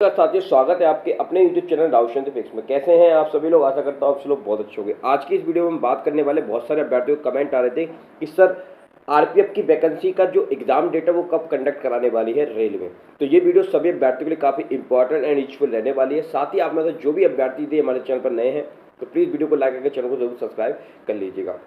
साथियों, स्वागत है आपके अपने YouTube चैनल राहुल चंद्र फिक्स में। कैसे हैं आप सभी लोग? आशा करता हूँ आप सब लोग बहुत अच्छे होंगे। आज की इस वीडियो में हम बात करने वाले, बहुत सारे अभ्यर्थियों के कमेंट आ रहे थे कि सर आरपीएफ की वैकेंसी का जो एग्जाम डेट है वो कब कंडक्ट कराने वाली है रेलवे। तो ये वीडियो सभी अभ्यर्थियों के लिए काफ़ी इंपॉर्टेंट एंड यूजफुल रहने वाली है। साथ ही आप में से जो भी अभ्यर्थी थे हमारे चैनल पर नए हैं तो प्लीज़ वीडियो को लाइक करके चैनल को जरूर सब्सक्राइब कर लीजिएगा।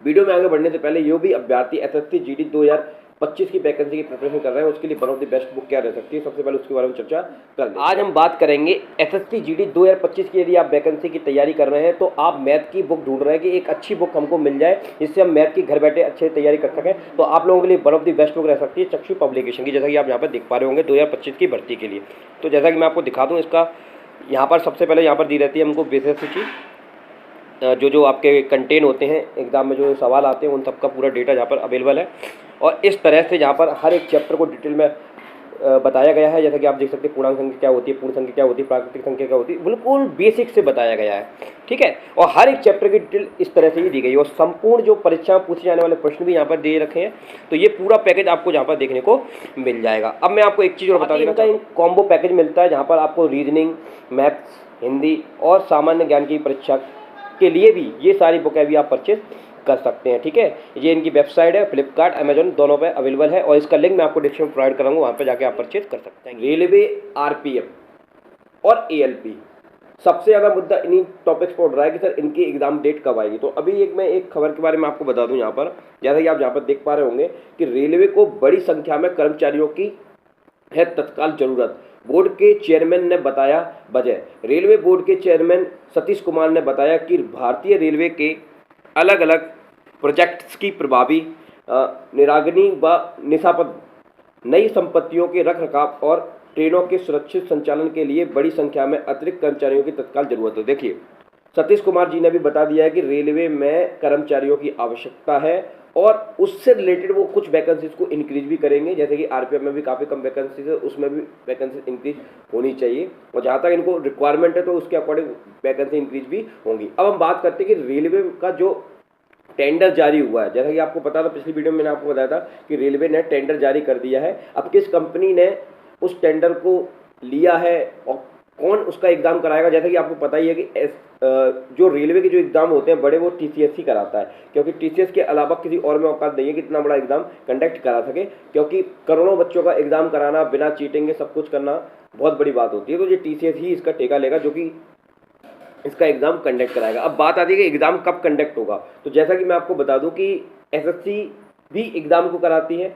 वीडियो में आगे बढ़ने से पहले जो भी अभ्यर्थी एसएससी जीडी 2025 की वैकेंसी की प्रिपरेशन कर रहे हैं उसके लिए one of the best book क्या रह सकती है, सबसे पहले उसके बारे में चर्चा कर लें। आज हम बात करेंगे एसएससी जीडी 2025 की। यदि आप वैकेंसी की तैयारी कर रहे हैं तो आप मैथ की बुक ढूंढ रहे हैं कि एक अच्छी बुक हमको मिल जाए जिससे हम मैथ की घर बैठे अच्छे तैयारी कर सकें, तो आप लोगों के लिए one of the best book रह सकती है चक्षु पब्लिकेशन की, जैसा कि आप यहाँ पर देख पा रहे होंगे 2025 की भर्ती के लिए। तो जैसा कि मैं आपको दिखा दूँ, इसका यहाँ पर सबसे पहले यहाँ पर दी रहती है हमको बेसिक सूची, जो आपके कंटेन होते हैं एग्जाम में, जो सवाल आते हैं उन सब का पूरा डेटा यहाँ पर अवेलेबल है। और इस तरह से यहाँ पर हर एक चैप्टर को डिटेल में बताया गया है। जैसा कि आप देख सकते हैं पूर्णांक संख्या क्या होती है, पूर्ण संख्या क्या होती है, प्राकृतिक संख्या क्या होती है, बिल्कुल बेसिक से बताया गया है। ठीक है, और हर एक चैप्टर की डिटेल इस तरह से ही दी गई है और संपूर्ण जो परीक्षा में पूछे जाने वाले प्रश्न भी यहाँ पर दे रखे हैं। तो ये पूरा पैकेज आपको यहाँ पर देखने को मिल जाएगा। अब मैं आपको एक चीज़ और बता देना चाहूँ, कॉम्बो पैकेज मिलता है जहाँ पर आपको रीजनिंग, मैथ्स, हिंदी और सामान्य ज्ञान की परीक्षा के लिए भी ये सारी बुकें भी आप परचेज कर सकते हैं। ठीक है, ये इनकी वेबसाइट है, फ्लिपकार्ट, अमेजोन दोनों पे अवेलेबल है और इसका लिंक मैं आपको डिस्क्रिप्शन में प्रोवाइड कराऊंगा, वहाँ पे जाके आप परचेज कर सकते हैं। रेलवे, आरपीएफ और एएलपी, सबसे ज़्यादा मुद्दा इन्हीं टॉपिक्स पर उठ रहा है कि सर इनकी एग्जाम डेट कब आएगी। तो अभी मैं एक खबर के बारे में आपको बता दूं यहाँ पर, जैसा कि आप यहाँ पर देख पा रहे होंगे कि रेलवे को बड़ी संख्या में कर्मचारियों की है तत्काल जरूरत। बोर्ड के चेयरमैन ने बताया वजह। रेलवे बोर्ड के चेयरमैन सतीश कुमार ने बताया कि भारतीय रेलवे के अलग अलग प्रोजेक्ट्स की प्रभावी निगरानी व निशापद नई संपत्तियों के रखरखाव और ट्रेनों के सुरक्षित संचालन के लिए बड़ी संख्या में अतिरिक्त कर्मचारियों की तत्काल जरूरत है। देखिए, सतीश कुमार जी ने भी बता दिया है कि रेलवे में कर्मचारियों की आवश्यकता है और उससे रिलेटेड वो कुछ वैकेंसीज को इंक्रीज भी करेंगे। जैसे कि आरपीएफ में भी काफ़ी कम वैकेंसीज है, उसमें भी वैकेंसीज इंक्रीज होनी चाहिए और जहाँ तक इनको रिक्वायरमेंट है तो उसके अकॉर्डिंग वैकेंसी इंक्रीज भी होंगी। अब हम बात करते हैं कि रेलवे का जो टेंडर जारी हुआ है, जैसा कि आपको पता था, पिछली वीडियो में मैंने आपको बताया था कि रेलवे ने टेंडर जारी कर दिया है। अब किस कंपनी ने उस टेंडर को लिया है और कौन उसका एग्जाम कराएगा, जैसा कि आपको पता ही है कि जो रेलवे के जो एग्जाम होते हैं बड़े, वो टीसीएस ही कराता है, क्योंकि टीसीएस के अलावा किसी और में औकात नहीं है कि इतना बड़ा एग्जाम कंडक्ट करा सके, क्योंकि करोड़ों बच्चों का एग्जाम कराना बिना चीटिंग के सब कुछ करना बहुत बड़ी बात होती है। तो ये टीसीएस ही इसका ठेका लेगा जो कि इसका एग्जाम कंडक्ट कराएगा। अब बात आती है कि एग्जाम कब कंडक्ट होगा। तो जैसा कि मैं आपको बता दूं कि एसएससी भी एग्जाम को कराती है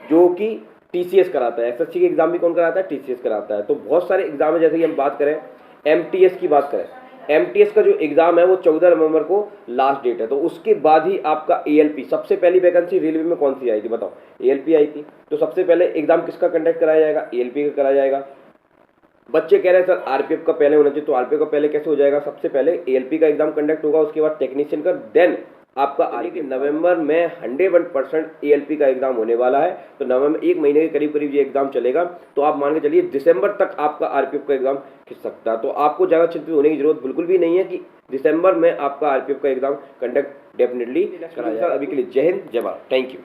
जो कि टीसीएस कराता है। एसएससी के एग्जाम भी कौन कराता है? टीसीएस कराता है। तो बहुत सारे एग्जाम है, जैसे कि हम बात करें एमटीएस की बात करें, एमटीएस का जो एग्जाम है वो 14 नवंबर को लास्ट डेट है। तो उसके बाद ही आपका एएलपी, सबसे पहली वैकेंसी रेलवे में कौन सी आई थी बताओ? एएलपी आई थी। तो सबसे पहले एग्जाम किसका कंडक्ट कराया जाएगा? एएलपी का कराया जाएगा। बच्चे कह रहे हैं सर आरपीएफ का पहले होना चाहिए, तो आरपीएफ का पहले कैसे हो जाएगा? सबसे पहले एएलपी का एग्जाम कंडक्ट होगा, उसके बाद टेक्नीशियन का, देन आपका आगे के नवंबर में 101% एएलपी का एग्जाम होने वाला है। तो नवंबर, एक महीने के करीब करीब ये एग्जाम चलेगा। तो आप मान के चलिए दिसंबर तक आपका आरपीएफ का एग्जाम खिंच सकता है। तो आपको ज़्यादा चिंतित होने की जरूरत बिल्कुल भी नहीं है कि दिसंबर में आपका आरपीएफ का एग्जाम कंडक्ट डेफिनेटली कराया जाएगा। अभी के लिए जय हिंद, जय भारत, थैंक यू।